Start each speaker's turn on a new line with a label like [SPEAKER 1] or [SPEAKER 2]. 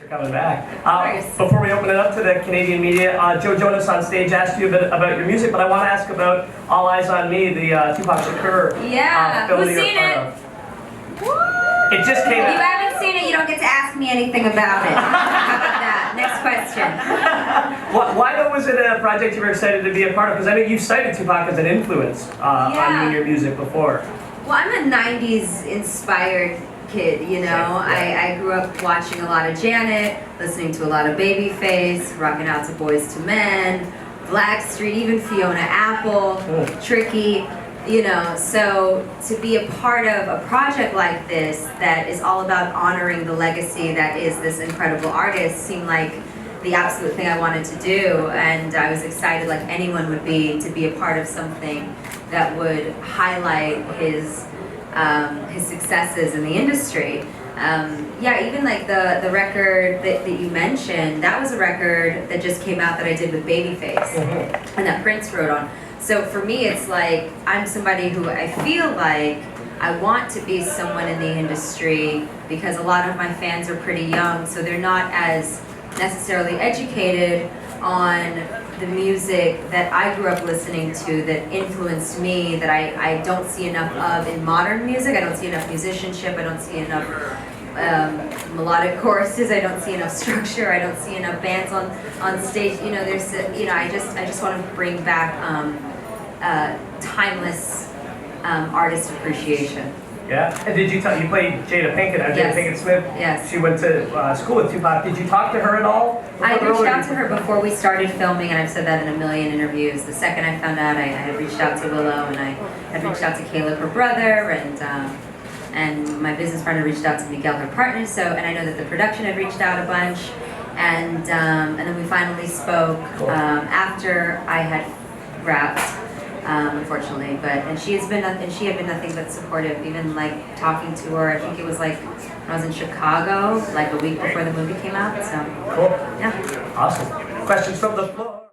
[SPEAKER 1] For coming back.
[SPEAKER 2] Of
[SPEAKER 1] Before we open it up to the Canadian media, Joe Jonas on stage asked you a bit about your music, but I want to ask about All Eyez on Me, the Tupac Shakur film
[SPEAKER 2] who's seen it?
[SPEAKER 1] It just came out.
[SPEAKER 2] If you haven't seen it, you don't get to ask me anything about it. How about that? Next question.
[SPEAKER 1] Why though was it a project you were excited to be a part of? Because I know you've cited Tupac as an influence on you and your music before.
[SPEAKER 2] Well, I'm a 90s inspired kid, you know. I grew up watching a lot of Janet, listening to a lot of Babyface, rocking out to Boys to Men, Blackstreet, even Fiona Apple, Tricky, you know. So to be a part of a project like this that is all about honoring the legacy that is this incredible artist seemed like the absolute thing I wanted to do, and I was excited like anyone would be to be a part of something that would highlight his successes in the industry. Yeah, even like the record that you mentioned, that was a record that just came out that I did with Babyface, and that Prince wrote on. So for me, it's like I'm somebody who I feel like I want to be someone in the industry because a lot of my fans are pretty young, so they're not as necessarily educated on the music that I grew up listening to that influenced me, that I don't see enough of in modern music. I don't see enough musicianship, I don't see enough melodic choruses, I don't see enough structure, I don't see enough bands on stage. You know, there's I just want to bring back timeless artist appreciation.
[SPEAKER 1] Yeah, and did you played Jada Pinkett, Jada Pinkett Smith?
[SPEAKER 2] Yes.
[SPEAKER 1] She went to school with Tupac. Did you talk to her at all?
[SPEAKER 2] I reached out to her before we started filming, and I've said that in a million interviews. The second I found out, I had reached out to Willow, and I had reached out to Caleb, her brother, and my business partner reached out to Miguel, her partner. So, and I know that the production had reached out a bunch, and then we finally spoke after I had wrapped. Unfortunately, and she had been nothing but supportive. Even like talking to her, I think it was like when I was in Chicago, like a week before the movie came out. So
[SPEAKER 1] cool.
[SPEAKER 2] Yeah.
[SPEAKER 1] Awesome. Questions from the floor.